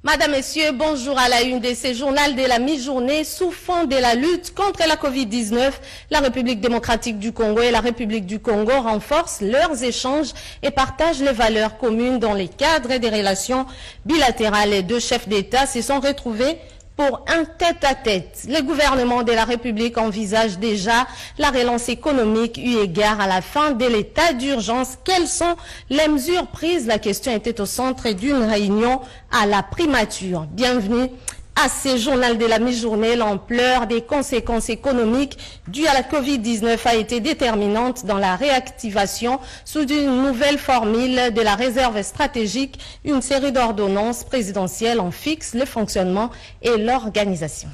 Madame, Messieurs, bonjour à la une de ce journal de la mi-journée. Sous fond de la lutte contre la Covid-19, la République démocratique du Congo et la République du Congo renforcent leurs échanges et partagent les valeurs communes dans les cadres des relations bilatérales. Les deux chefs d'État se sont retrouvés pour un tête-à-tête. Le gouvernement de la République envisage déjà la relance économique eu égard à la fin de l'état d'urgence. Quelles sont les mesures prises? La question était au centre d'une réunion à la primature. Bienvenue à ce journal de la mi-journée. L'ampleur des conséquences économiques dues à la Covid-19 a été déterminante dans la réactivation sous une nouvelle formule de la réserve stratégique. Une série d'ordonnances présidentielles en fixe le fonctionnement et l'organisation.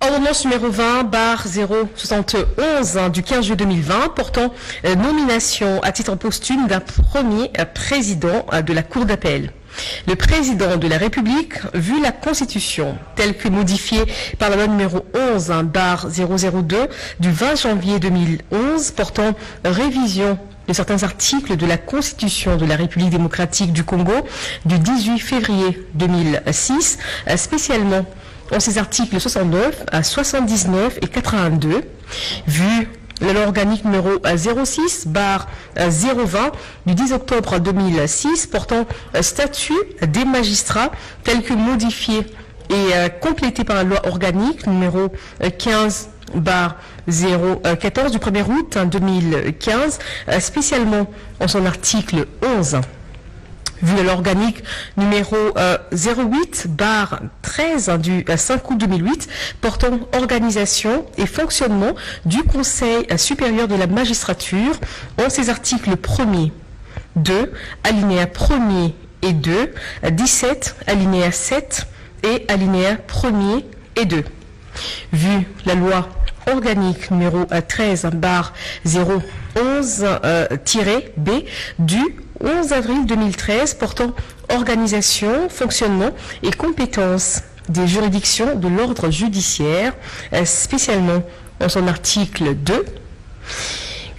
Ordonnance numéro 20/071 du 15 juillet 2020 portant nomination à titre posthume d'un premier président de la Cour d'appel. Le président de la République, vu la Constitution telle que modifiée par la loi numéro 11/002 du 20 janvier 2011 portant révision de certains articles de la Constitution de la République démocratique du Congo du 18 février 2006, spécialement en ses articles 69, 79 et 82, vu la loi organique numéro 06/020 du 10 octobre 2006 portant statut des magistrats tel que modifié et complété par la loi organique numéro 15/014 du 1er août 2015, spécialement en son article 11. Vu la loi organique numéro 08/13 du 5 août 2008 portant organisation et fonctionnement du Conseil supérieur de la magistrature en ses articles 1er, 2, alinéa 1er et 2, 17, alinéa 7 et alinéa 1er et 2. Vu la loi organique numéro 13/011-B du 11 avril 2013 portant organisation, fonctionnement et compétences des juridictions de l'ordre judiciaire, spécialement en son article 2,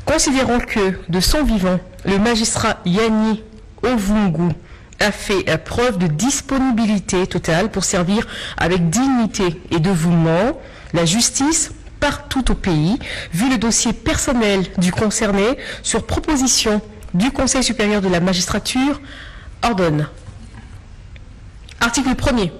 considérant que de son vivant, le magistrat Yanni Ovungu a fait preuve de disponibilité totale pour servir avec dignité et dévouement la justice partout au pays, vu le dossier personnel du concerné sur proposition du Conseil supérieur de la magistrature, ordonne. Article 1er.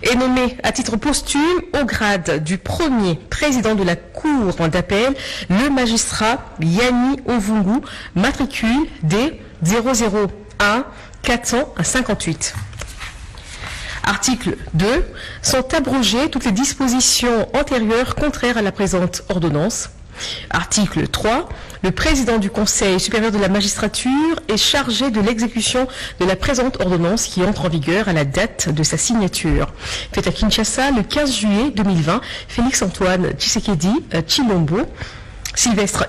Est nommé à titre posthume au grade du premier président de la Cour d'appel le magistrat Yanni Ovungu, matricule D 001 458. Article 2. Sont abrogées toutes les dispositions antérieures contraires à la présente ordonnance. Article 3. Le président du Conseil supérieur de la magistrature est chargé de l'exécution de la présente ordonnance qui entre en vigueur à la date de sa signature. Fait à Kinshasa le 15 juillet 2020, Félix-Antoine Tshisekedi Tshilombo, Sylvestre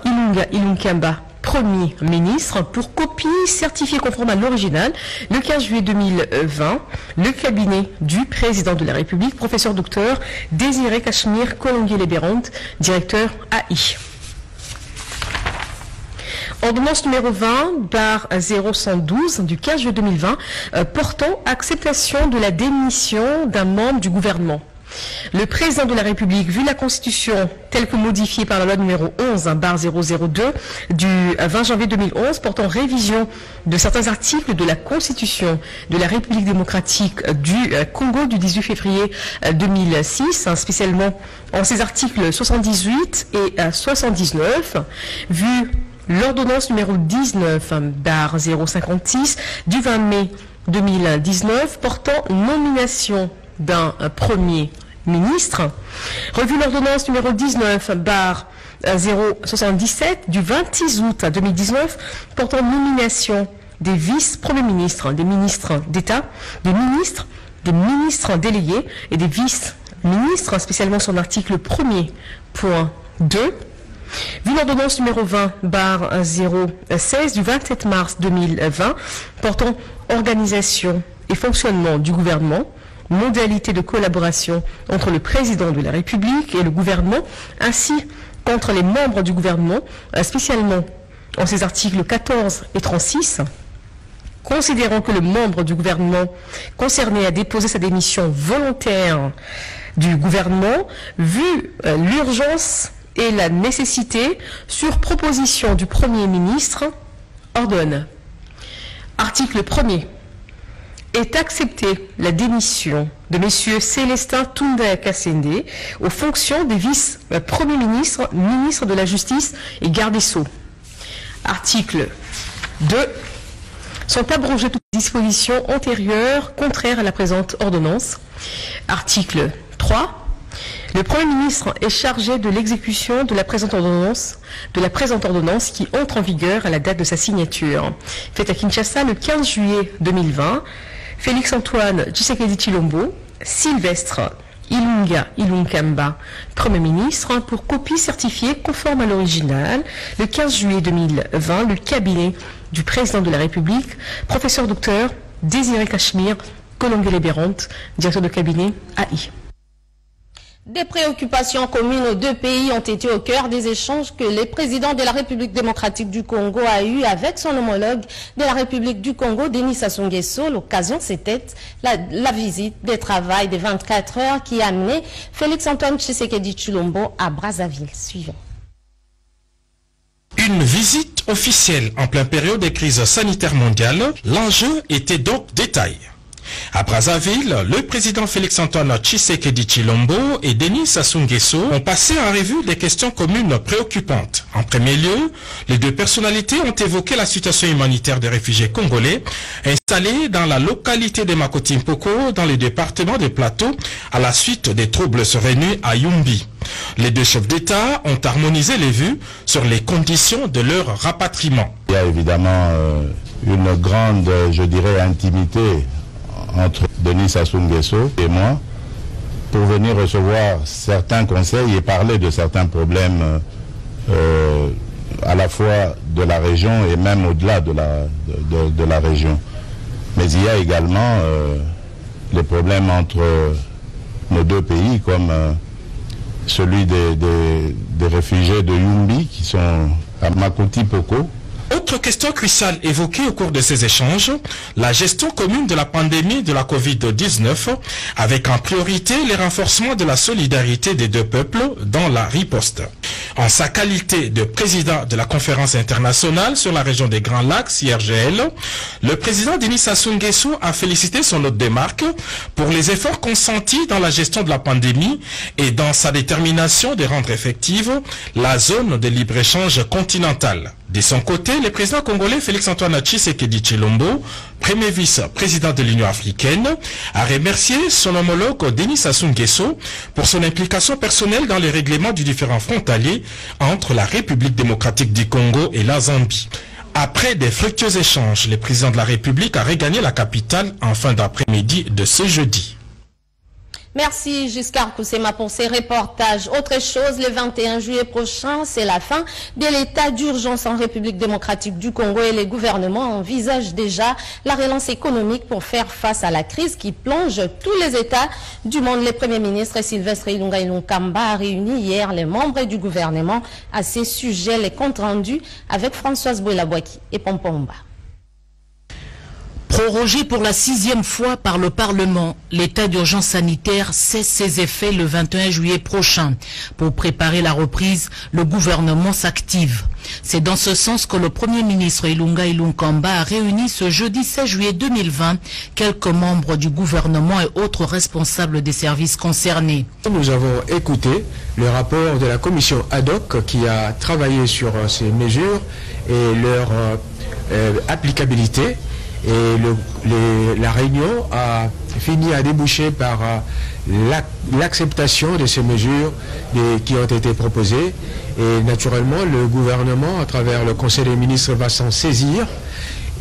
Ilunkamba, Premier ministre, pour copie certifiée conforme à l'original, le 15 juillet 2020, le cabinet du président de la République, professeur docteur Désiré Cachemire Kolongué-Léberande, directeur AI. Ordonnance numéro 20/0112 du 15 juillet 2020 portant acceptation de la démission d'un membre du gouvernement. Le président de la République, vu la Constitution telle que modifiée par la loi numéro 11/002 du 20 janvier 2011 portant révision de certains articles de la Constitution de la République démocratique du Congo du 18 février 2006, spécialement en ses articles 78 et 79, vu l'ordonnance numéro 19/056 du 20 mai 2019 portant nomination d'un premier ministre, revu l'ordonnance numéro 19/077 du 26 août 2019 portant nomination des vice-premiers ministres, des ministres d'État, des ministres délégués et des vice-ministres, spécialement son article 1er, point 2. Vu l'ordonnance numéro 20/016 du 27 mars 2020 portant organisation et fonctionnement du gouvernement, modalité de collaboration entre le président de la République et le gouvernement, ainsi qu'entre les membres du gouvernement, spécialement en ses articles 14 et 36, considérant que le membre du gouvernement concerné a déposé sa démission volontaire du gouvernement, vu l'urgence et la nécessité, sur proposition du Premier ministre, ordonne. Article 1er. Est acceptée la démission de M. Célestin Tounda Kassende aux fonctions des vice-premiers ministres, ministre de la Justice et garde des Sceaux. Article 2. Sont abrogées toutes dispositions antérieures contraires à la présente ordonnance. Article 3. Le Premier ministre est chargé de l'exécution de la présente ordonnance qui entre en vigueur à la date de sa signature. Faite à Kinshasa le 15 juillet 2020, Félix-Antoine Tshisekedi Tshilombo, Sylvestre Ilunkamba, Premier ministre, pour copie certifiée conforme à l'original, le 15 juillet 2020, le cabinet du président de la République, professeur docteur Désiré Cachemire, Kolonguele-Bérante, directeur de cabinet AI. Des préoccupations communes aux deux pays ont été au cœur des échanges que le président de la République démocratique du Congo a eu avec son homologue de la République du Congo, Denis Sassou Nguesso. L'occasion, c'était la visite des travail des 24 heures qui a amené Félix-Antoine Tshisekedi Tshilombo à Brazzaville. Suivons. Une visite officielle en pleine période des crises sanitaires mondiales, l'enjeu était donc détaillé. À Brazzaville, le président Félix-Antoine Tshisekedi Tshilombo et Denis Sassou Nguesso ont passé en revue des questions communes préoccupantes. En premier lieu, les deux personnalités ont évoqué la situation humanitaire des réfugiés congolais installés dans la localité de Makoti-Mpoko dans le département des Plateaux à la suite des troubles survenus à Yumbi. Les deux chefs d'État ont harmonisé les vues sur les conditions de leur rapatriement. Il y a évidemment une grande, je dirais, intimité entre Denis Sassou Nguesso et moi pour venir recevoir certains conseils et parler de certains problèmes à la fois de la région et même au-delà de la région. Mais il y a également les problèmes entre nos deux pays comme celui des réfugiés de Yumbi qui sont à Makoti-Mpoko. Autre question cruciale évoquée au cours de ces échanges, la gestion commune de la pandémie de la Covid-19, avec en priorité les renforcements de la solidarité des deux peuples dans la riposte. En sa qualité de président de la conférence internationale sur la région des Grands Lacs, CIRGL, le président Denis Sassou Nguesso a félicité son hôte des marques pour les efforts consentis dans la gestion de la pandémie et dans sa détermination de rendre effective la zone de libre-échange continentale. De son côté, le président congolais Félix-Antoine Tshisekedi Tshilombo, premier vice-président de l'Union africaine, a remercié son homologue Denis Sassou Nguesso pour son implication personnelle dans les règlements du différend frontalier entre la République démocratique du Congo et la Zambie. Après des fructueux échanges, le président de la République a regagné la capitale en fin d'après-midi de ce jeudi. Merci Giscard Koussema pour ces reportages. Autre chose, le 21 juillet prochain, c'est la fin de l'état d'urgence en République démocratique du Congo et les gouvernements envisagent déjà la relance économique pour faire face à la crise qui plonge tous les États du monde. Le Premier ministre Sylvestre Ilunkamba a réuni hier les membres du gouvernement à ces sujets. Les comptes rendus avec Françoise Bouelabouaki et Pompomba. Prorogé pour la 6e fois par le Parlement, l'état d'urgence sanitaire cesse ses effets le 21 juillet prochain. Pour préparer la reprise, le gouvernement s'active. C'est dans ce sens que le Premier ministre Ilunga Ilunkamba a réuni ce jeudi 16 juillet 2020 quelques membres du gouvernement et autres responsables des services concernés. Nous avons écouté le rapport de la commission ad hoc qui a travaillé sur ces mesures et leur applicabilité. Et la réunion a fini à déboucher par l'acceptation de ces mesures qui ont été proposées. Et naturellement, le gouvernement, à travers le Conseil des ministres, va s'en saisir.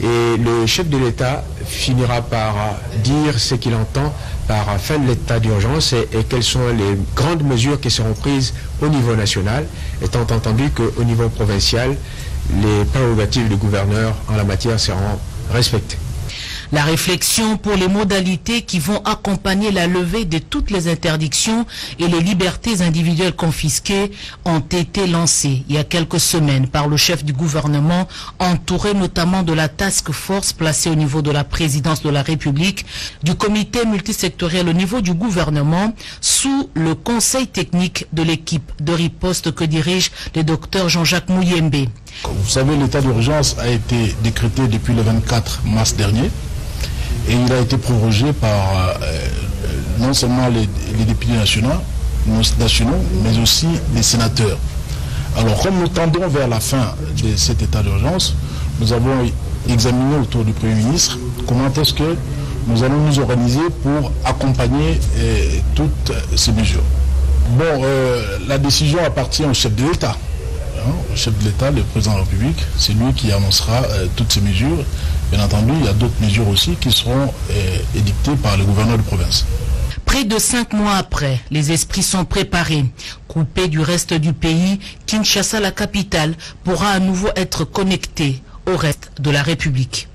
Et le chef de l'État finira par dire ce qu'il entend par fin de l'état d'urgence et quelles sont les grandes mesures qui seront prises au niveau national, étant entendu qu'au niveau provincial, les prérogatives du gouverneur en la matière seront respectées. La réflexion pour les modalités qui vont accompagner la levée de toutes les interdictions et les libertés individuelles confisquées ont été lancées il y a quelques semaines par le chef du gouvernement, entouré notamment de la task force placée au niveau de la présidence de la République, du comité multisectoriel au niveau du gouvernement, sous le conseil technique de l'équipe de riposte que dirige le docteur Jean-Jacques Mouyembe. Vous savez, l'état d'urgence a été décrété depuis le 24 mars dernier et il a été prorogé par non seulement les députés nationaux, mais aussi les sénateurs. Alors, comme nous tendons vers la fin de cet état d'urgence, nous avons examiné autour du Premier ministre comment est-ce que nous allons nous organiser pour accompagner toutes ces mesures. Bon, la décision appartient au chef de l'État. Le chef de l'État, le président de la République, c'est lui qui annoncera toutes ces mesures. Bien entendu, il y a d'autres mesures aussi qui seront édictées par le gouverneur de province. Près de 5 mois après, les esprits sont préparés. Coupé du reste du pays, Kinshasa, la capitale, pourra à nouveau être connectée au reste de la République.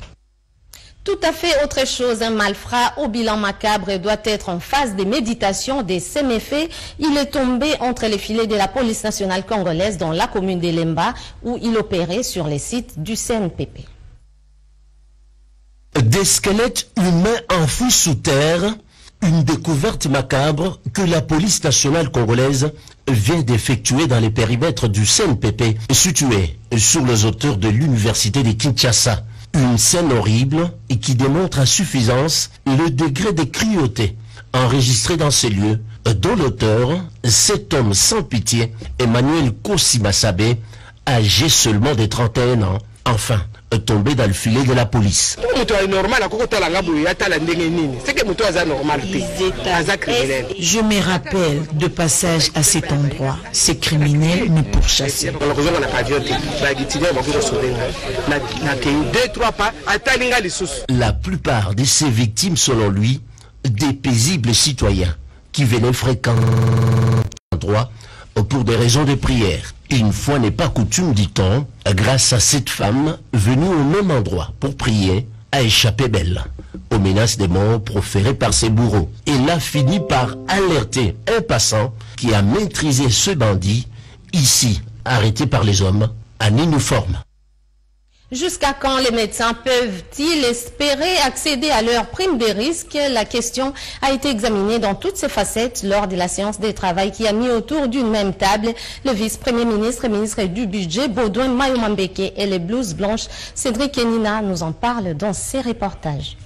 Tout à fait autre chose, un malfrat au bilan macabre doit être en phase de méditation de ses méfaits. Il est tombé entre les filets de la police nationale congolaise dans la commune d'Elemba où il opérait sur les sites du CNPP. Des squelettes humains enfouis sous terre, une découverte macabre que la police nationale congolaise vient d'effectuer dans les périmètres du CNPP situé sur les hauteurs de l'université de Kinshasa. Une scène horrible et qui démontre à suffisance le degré de cruauté enregistré dans ces lieux, dont l'auteur, cet homme sans pitié, Emmanuel Kosimasabe, âgé seulement de 31 ans, enfin tombé dans le filet de la police. Je me rappelle de passage à cet endroit. Ces criminels nous pourchassaient. La plupart de ces victimes, selon lui, des paisibles citoyens qui venaient fréquemment l'endroit pour des raisons de prière. Une fois n'est pas coutume, dit-on, grâce à cette femme venue au même endroit pour prier, a échappé belle aux menaces de mort proférées par ses bourreaux. Elle a fini par alerter un passant qui a maîtrisé ce bandit, ici arrêté par les hommes en uniforme. Jusqu'à quand les médecins peuvent-ils espérer accéder à leur prime de risque? La question a été examinée dans toutes ses facettes lors de la séance de travail qui a mis autour d'une même table le vice-premier ministre et ministre du budget Baudouin Mayomambeke et les blouses blanches. Cédric Enina nous en parle dans ses reportages.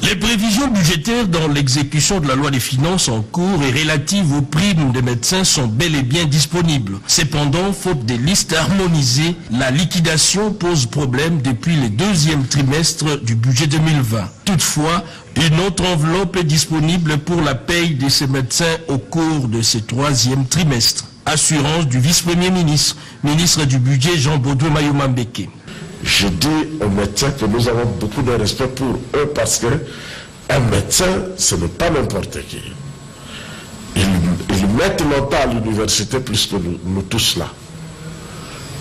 Les prévisions budgétaires dans l'exécution de la loi des finances en cours et relatives aux primes des médecins sont bel et bien disponibles. Cependant, faute des listes harmonisées, la liquidation pose problème depuis le deuxième trimestre du budget 2020. Toutefois, une autre enveloppe est disponible pour la paye de ces médecins au cours de ce troisième trimestre. Assurance du vice-premier ministre, ministre du budget Jean Baudouin Mayomambeke. Je dis aux médecins que nous avons beaucoup de respect pour eux parce que un médecin, ce n'est pas n'importe qui. Ils mettent longtemps à l'université plus que nous tous là.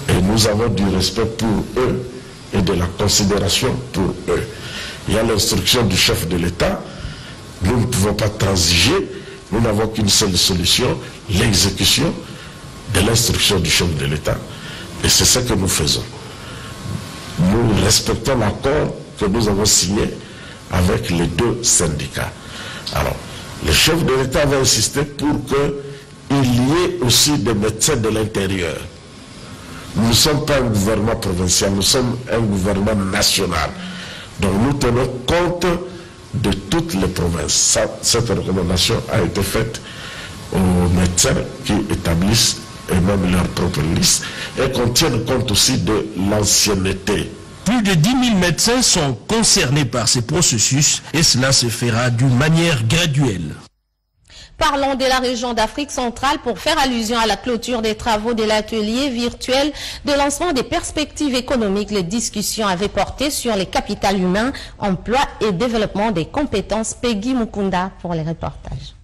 Et nous avons du respect pour eux et de la considération pour eux. Il y a l'instruction du chef de l'État. Nous ne pouvons pas transiger. Nous n'avons qu'une seule solution, l'exécution de l'instruction du chef de l'État. Et c'est ce que nous faisons. Nous respectons l'accord que nous avons signé avec les deux syndicats. Alors, le chef de l'État va insister pour qu'il y ait aussi des médecins de l'intérieur. Nous ne sommes pas un gouvernement provincial, nous sommes un gouvernement national. Donc nous tenons compte de toutes les provinces. Cette recommandation a été faite aux médecins qui établissent et même leur propre liste, et qu'on tienne compte aussi de l'ancienneté. Plus de 10 000 médecins sont concernés par ces processus et cela se fera d'une manière graduelle. Parlons de la région d'Afrique centrale pour faire allusion à la clôture des travaux de l'atelier virtuel de lancement des perspectives économiques. Les discussions avaient porté sur les capitales humains, emploi et développement des compétences. Peggy Mukunda pour les reportages.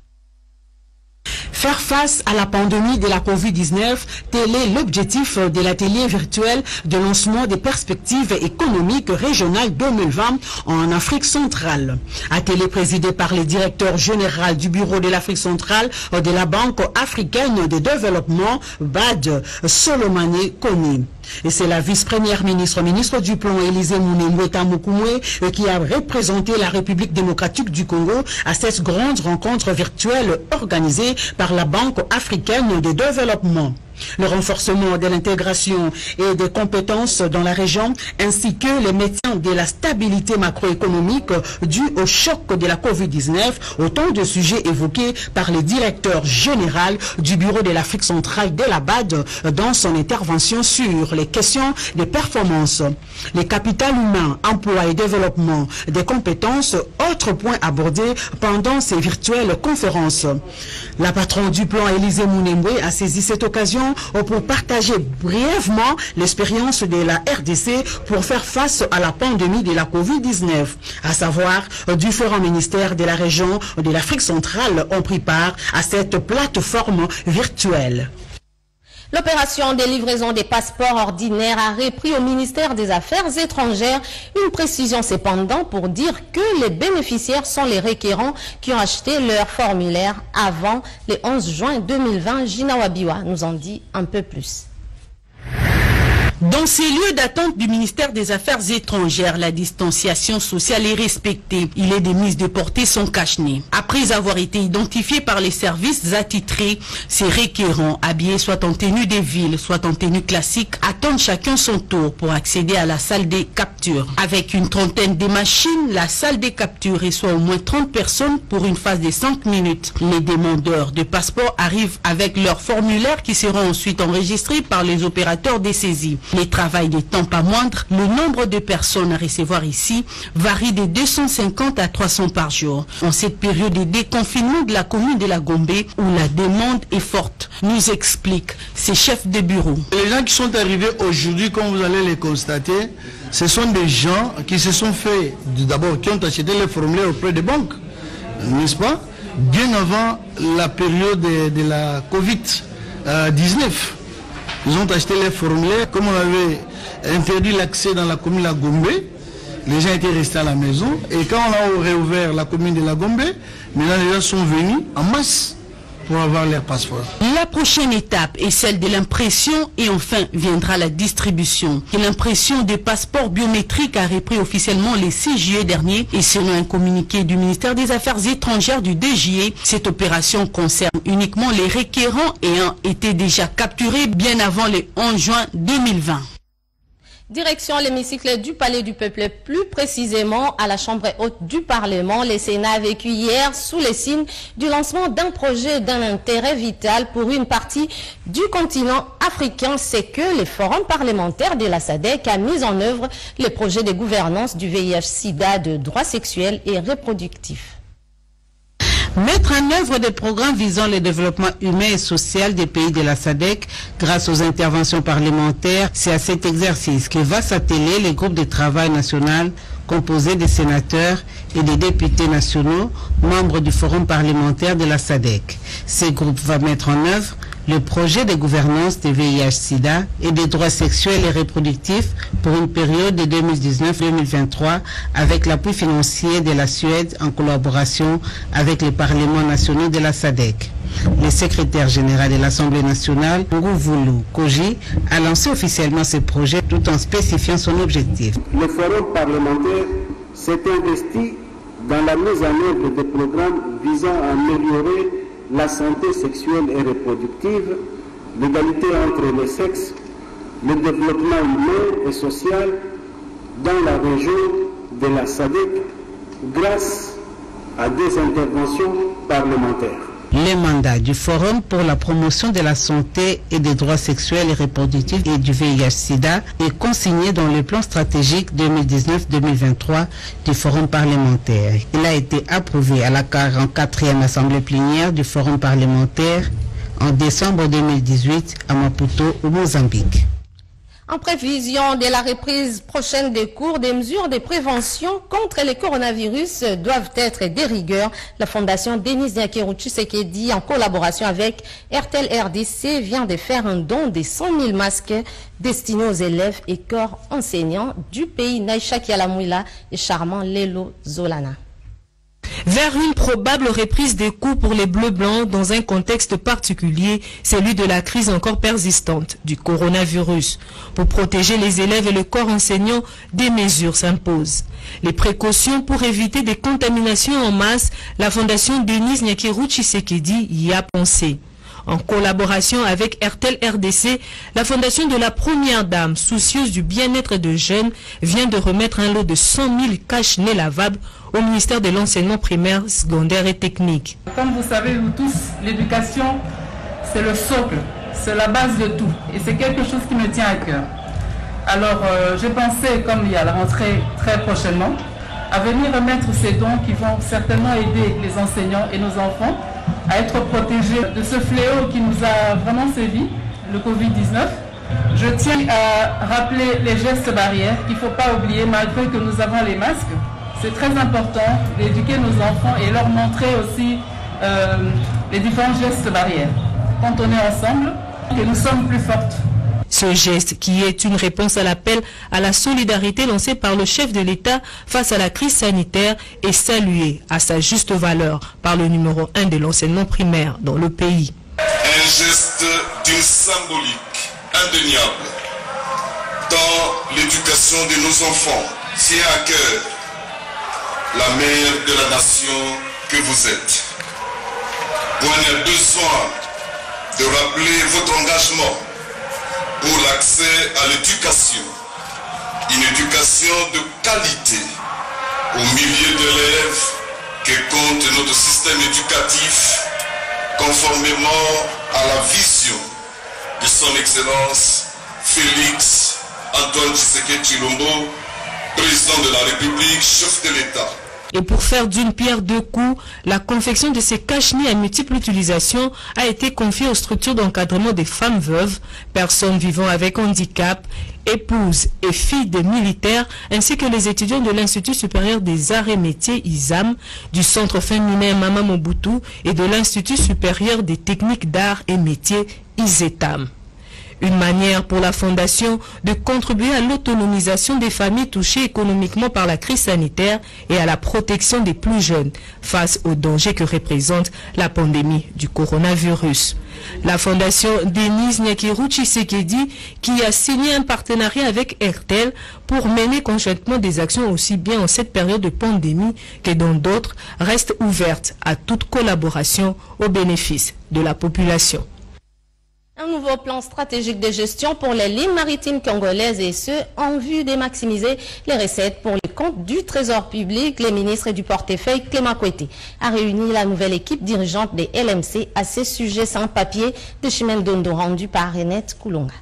Faire face à la pandémie de la Covid-19, tel est l'objectif de l'atelier virtuel de lancement des perspectives économiques régionales 2020 en Afrique centrale. Atelier présidé par le directeur général du Bureau de l'Afrique centrale de la Banque africaine de développement, BAD, Solomane Koni. Et c'est la vice-première ministre du Plan, Élisée Mounemweta Mukumwe, qui a représenté la République démocratique du Congo à cette grande rencontre virtuelle organisée par la Banque africaine de développement. Le renforcement de l'intégration et des compétences dans la région, ainsi que le maintien de la stabilité macroéconomique due au choc de la Covid-19, autant de sujets évoqués par le directeur général du Bureau de l'Afrique centrale de la BAD dans son intervention sur les questions de performance, les capital humain, emploi et développement des compétences, autres points abordés pendant ces virtuelles conférences. La patronne du plan, Élisée Mounemwe, a saisi cette occasion pour partager brièvement l'expérience de la RDC pour faire face à la pandémie de la Covid-19, à savoir différents ministères de la région de l'Afrique centrale ont pris part à cette plateforme virtuelle. L'opération de livraison des passeports ordinaires a repris au ministère des Affaires étrangères. Une précision cependant pour dire que les bénéficiaires sont les requérants qui ont acheté leur formulaire avant le 11 juin 2020. Gina Wabiwa nous en dit un peu plus. Dans ces lieux d'attente du ministère des Affaires étrangères, la distanciation sociale est respectée. Il est des mises de portée sont cache-nez. Après avoir été identifiés par les services attitrés, ces requérants, habillés soit en tenue des villes, soit en tenue classique, attendent chacun son tour pour accéder à la salle des captures. Avec une trentaine de machines, la salle des captures reçoit au moins 30 personnes pour une phase de 5 minutes. Les demandeurs de passeports arrivent avec leurs formulaires qui seront ensuite enregistrés par les opérateurs des saisies. Les travails de temps pas moindre, le nombre de personnes à recevoir ici varie de 250 à 300 par jour. En cette période de déconfinement de la commune de la Gombe, où la demande est forte, nous explique ces chefs de bureau. Les gens qui sont arrivés aujourd'hui, comme vous allez les constater, ce sont des gens qui se sont fait, d'abord, qui ont acheté les formulaires auprès des banques, n'est-ce pas? Bien avant la période de la Covid-19. Ils ont acheté les formulaires. Comme on avait interdit l'accès dans la commune de la Gombe, les gens étaient restés à la maison. Et quand on a réouvert la commune de la Gombe, maintenant les gens sont venus en masse pour avoir leur passeport. La prochaine étape est celle de l'impression et enfin viendra la distribution. L'impression des passeports biométriques a repris officiellement le 6 juillet dernier et selon un communiqué du ministère des Affaires étrangères du DGE, cette opération concerne uniquement les requérants ayant été déjà capturés bien avant le 11 juin 2020. Direction l'hémicycle du Palais du Peuple, plus précisément à la Chambre haute du Parlement. Le Sénat a vécu hier sous les signes du lancement d'un projet d'un intérêt vital pour une partie du continent africain. C'est que le Forum parlementaire de la SADC a mis en œuvre le projet de gouvernance du VIH-Sida de droits sexuels et reproductifs. Mettre en œuvre des programmes visant le développement humain et social des pays de la SADC grâce aux interventions parlementaires, c'est à cet exercice que va s'atteler le groupe de travail national composé des sénateurs et des députés nationaux, membres du Forum parlementaire de la SADC. Ce groupe va mettre en œuvre le projet de gouvernance des VIH-Sida et des droits sexuels et reproductifs pour une période de 2019-2023 avec l'appui financier de la Suède en collaboration avec les parlements nationaux de la SADC. Le secrétaire général de l'Assemblée nationale, Nguvulu Koji, a lancé officiellement ce projet tout en spécifiant son objectif. Le Forum parlementaire s'est investi dans la mise en œuvre de programmes visant à améliorer la santé sexuelle et reproductive, l'égalité entre les sexes, le développement humain et social dans la région de la SADC grâce à des interventions parlementaires. Les mandats du Forum pour la promotion de la santé et des droits sexuels et reproductifs et du VIH-Sida est consigné dans le plan stratégique 2019-2023 du Forum parlementaire. Il a été approuvé à la 44e assemblée plénière du Forum parlementaire en décembre 2018 à Maputo, au Mozambique. En prévision de la reprise prochaine des cours, des mesures de prévention contre les coronavirus doivent être des rigueurs. La Fondation Denis Nyakeru Tshisekedi, en collaboration avec RTL RDC, vient de faire un don de 100 000 masques destinés aux élèves et corps enseignants du pays. Naïcha Kialamouila et Charmant Lelo Zolana. Vers une probable reprise des cours pour les Bleus-Blancs dans un contexte particulier, celui de la crise encore persistante du coronavirus. Pour protéger les élèves et le corps enseignant, des mesures s'imposent. Les précautions pour éviter des contaminations en masse, la Fondation Denis Nyakeru Tshisekedi y a pensé. En collaboration avec RTL RDC, la Fondation de la Première Dame, soucieuse du bien-être de jeunes, vient de remettre un lot de 100 000 cache-nez lavables au ministère de l'Enseignement primaire, secondaire et technique. Comme vous savez, vous tous, l'éducation, c'est le socle, c'est la base de tout. Et c'est quelque chose qui me tient à cœur. Alors, j'ai pensé, comme il y a la rentrée très prochainement, à venir remettre ces dons qui vont certainement aider les enseignants et nos enfants à être protégés de ce fléau qui nous a vraiment sévi, le Covid-19. Je tiens à rappeler les gestes barrières qu'il ne faut pas oublier malgré que nous avons les masques. C'est très important d'éduquer nos enfants et leur montrer aussi les différents gestes barrières. Quand on est ensemble, et nous sommes plus fortes. Ce geste, qui est une réponse à l'appel à la solidarité lancé par le chef de l'État face à la crise sanitaire, est salué à sa juste valeur par le numéro 1 de l'enseignement primaire dans le pays. Un geste d'une symbolique indéniable dans l'éducation de nos enfants. Tient à cœur la mère de la nation que vous êtes. Vous avez besoin de rappeler votre engagement pour l'accès à l'éducation, une éducation de qualité aux milliers d'élèves que compte notre système éducatif, conformément à la vision de son Excellence Félix Antoine Tshisekedi Tshilombo, président de la République, chef de l'État. Et pour faire d'une pierre deux coups, la confection de ces cache-nez à multiples utilisations a été confiée aux structures d'encadrement des femmes veuves, personnes vivant avec handicap, épouses et filles des militaires, ainsi que les étudiants de l'Institut supérieur des arts et métiers ISAM, du Centre féminin Mama Mobutu et de l'Institut supérieur des techniques d'art et métiers ISETAM. Une manière pour la Fondation de contribuer à l'autonomisation des familles touchées économiquement par la crise sanitaire et à la protection des plus jeunes face aux dangers que représente la pandémie du coronavirus. La Fondation Denis Nyakeru Tshisekedi, qui a signé un partenariat avec RTL pour mener conjointement des actions aussi bien en cette période de pandémie que dans d'autres, reste ouverte à toute collaboration au bénéfice de la population. Un nouveau plan stratégique de gestion pour les lignes maritimes congolaises et ce, en vue de maximiser les recettes pour les comptes du Trésor public. Les ministres du portefeuille Clément Kouété a réuni la nouvelle équipe dirigeante des LMC à ces sujets sans papier de Chimène Dondo rendu par Renette Koulonga.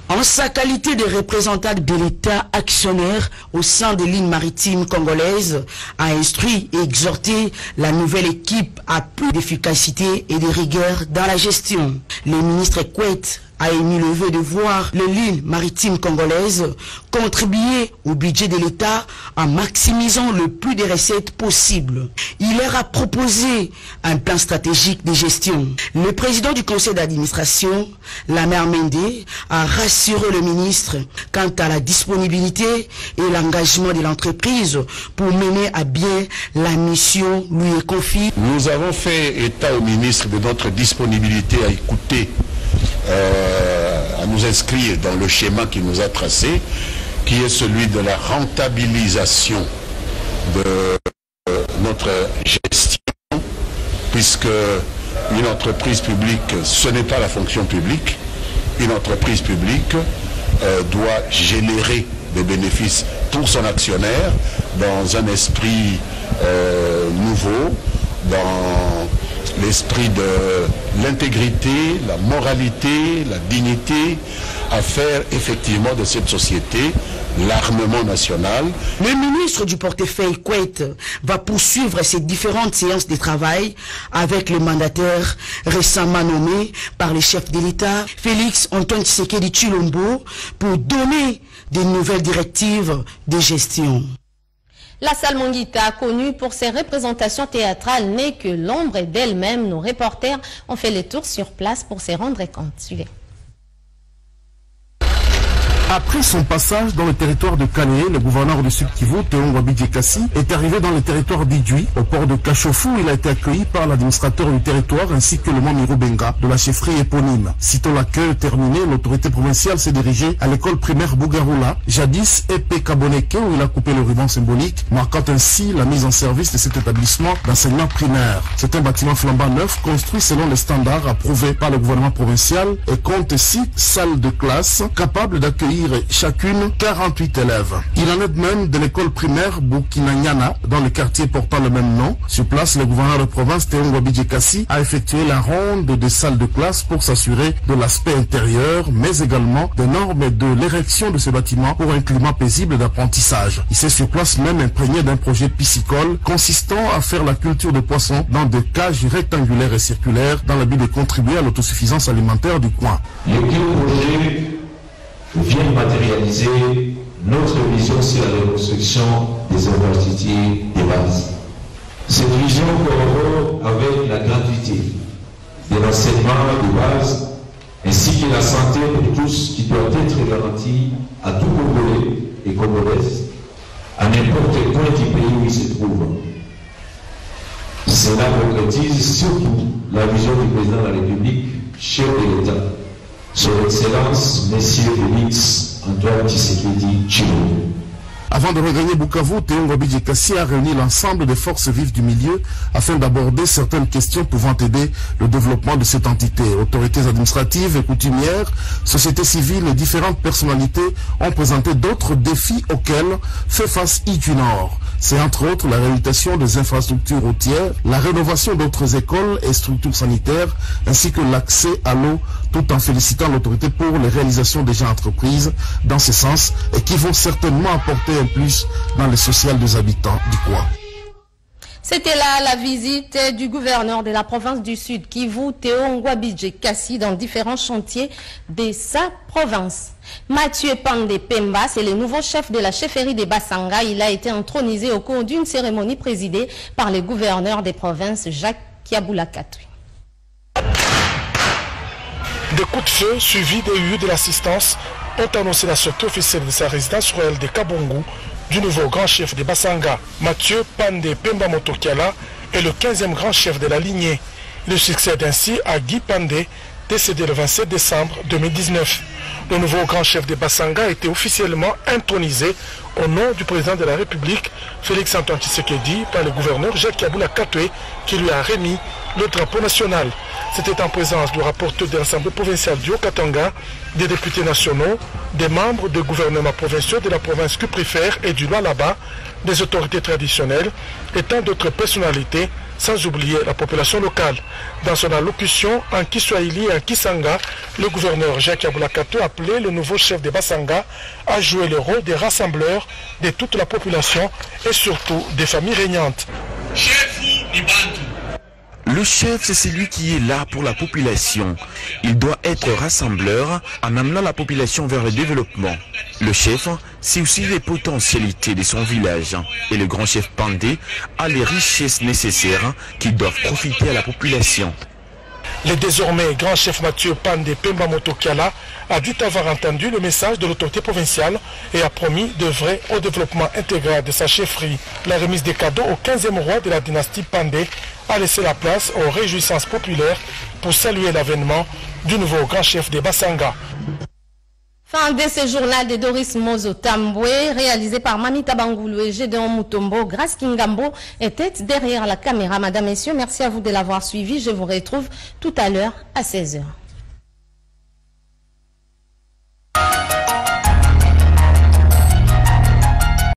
En sa qualité de représentant de l'État actionnaire au sein des lignes maritimes congolaises, a instruit et exhorté la nouvelle équipe à plus d'efficacité et de rigueur dans la gestion. Le ministre Kouété a émis le vœu de voir les lignes maritimes congolaises contribuer au budget de l'État en maximisant le plus de recettes possible. Il leur a proposé un plan stratégique de gestion. Le président du conseil d'administration, Lamer Mende, a rassuré le ministre quant à la disponibilité et l'engagement de l'entreprise pour mener à bien la mission lui est confiée. Nous avons fait état au ministre de notre disponibilité à écouter, à nous inscrire dans le schéma qu'il nous a tracé, qui est celui de la rentabilisation de notre gestion, puisque une entreprise publique, ce n'est pas la fonction publique. Une entreprise publique doit générer des bénéfices pour son actionnaire dans un esprit nouveau, dans l'esprit de l'intégrité, la moralité, la dignité, à faire effectivement de cette société l'armement national. Le ministre du portefeuille Kouet va poursuivre ses différentes séances de travail avec le mandataire récemment nommé par le chef de l'État, Félix Antoine Tshisekedi Tshilombo, pour donner de nouvelles directives de gestion. La salle Monguita, connue pour ses représentations théâtrales, n'est que l'ombre d'elle-même. Nos reporters ont fait les tours sur place pour se rendre compte. Suivez. Après son passage dans le territoire de Kané, le gouverneur du Sud-Kivu, Théon Wabidjekassi, est arrivé dans le territoire d'Idjui. Au port de Kachofou, il a été accueilli par l'administrateur du territoire ainsi que le membre Benga de la chefferie éponyme. Sitôt l'accueil terminé, l'autorité provinciale s'est dirigée à l'école primaire Bougaroula, jadis épée Kaboneke, où il a coupé le ruban symbolique, marquant ainsi la mise en service de cet établissement d'enseignement primaire. C'est un bâtiment flambant neuf, construit selon les standards approuvés par le gouvernement provincial et compte 6 salles de classe capables d'accueillir chacune 48 élèves. Il en est de même de l'école primaire Bukinanyana dans le quartier portant le même nom. Sur place, le gouverneur de province Théon Wabidjekassi a effectué la ronde des salles de classe pour s'assurer de l'aspect intérieur, mais également des normes et de l'érection de ce bâtiment pour un climat paisible d'apprentissage. Il s'est sur place même imprégné d'un projet piscicole consistant à faire la culture de poissons dans des cages rectangulaires et circulaires dans le but de contribuer à l'autosuffisance alimentaire du coin. Les deux projets viennent matérialiser notre vision sur la reconstruction des infrastructures de base. Cette vision corrobore avec la gratuité de l'enseignement de base ainsi que la santé pour tous qui doit être garantie à tout Congolais et Congolaises à n'importe quel coin du pays où il se trouve. Cela concrétise surtout la vision du président de la République, chef de l'État, Son Excellence, Monsieur Félix Antoine Tshisekedi Tshilombo. Avant de regagner Bukavu, Théon Wabidjekassi a réuni l'ensemble des forces vives du milieu afin d'aborder certaines questions pouvant aider le développement de cette entité. Autorités administratives et coutumières, sociétés civiles et différentes personnalités ont présenté d'autres défis auxquels fait face Idjui Nord. C'est entre autres la réhabilitation des infrastructures routières, la rénovation d'autres écoles et structures sanitaires, ainsi que l'accès à l'eau, tout en félicitant l'autorité pour les réalisations déjà entreprises dans ce sens et qui vont certainement apporter un plus dans le social des habitants du coin. C'était là la visite du gouverneur de la province du Sud Kivu, Théon Wabidjekassi, dans différents chantiers de sa province. Mathieu Pandé Pemba, c'est le nouveau chef de la chefferie des Basanga. Il a été intronisé au cours d'une cérémonie présidée par le gouverneur des provinces, Jacques Kiaboula Katoué. Des coups de feu suivis des hues de l'assistance ont annoncé la sortie officielle de sa résidence royale de Kabongo du nouveau grand chef des Basanga. Mathieu Pandé Pemba Motokiala est le 15e grand chef de la lignée. Il succède ainsi à Guy Pandé, décédé le 27 décembre 2019. Le nouveau grand chef des Basanga a été officiellement intronisé au nom du président de la République, Félix Antoine Tshisekedi, par le gouverneur Jacques Kiaboula Katoué, qui lui a remis le drapeau national. C'était en présence du rapporteur de l'Assemblée provinciale du Haut-Katanga, des députés nationaux, des membres des gouvernements provinciaux de la province Cuprifère et du Lualaba, des autorités traditionnelles et tant d'autres personnalités, sans oublier la population locale. Dans son allocution en Kiswahili et en Kisanga, le gouverneur Jacques Kiaboula Katoué a appelé le nouveau chef des Basanga à jouer le rôle des rassembleurs de toute la population et surtout des familles régnantes. Le chef, c'est celui qui est là pour la population. Il doit être rassembleur en amenant la population vers le développement. Le chef, c'est aussi les potentialités de son village. Et le grand chef Pandé a les richesses nécessaires qui doivent profiter à la population. Le désormais grand chef Mathieu Pandé Pemba Motokiala a dit avoir entendu le message de l'autorité provinciale et a promis d'œuvrer au développement intégral de sa chefferie. La remise des cadeaux au 15e roi de la dynastie Pandé a laissé la place aux réjouissances populaires pour saluer l'avènement du nouveau grand chef des Basanga. Fin de ce journal de Doris Mozo Tamboué, réalisé par Mamita Bangoulou et Gédéon Mutombo. Grace Kingambo était derrière la caméra. Madame, Messieurs, merci à vous de l'avoir suivi. Je vous retrouve tout à l'heure à 16h.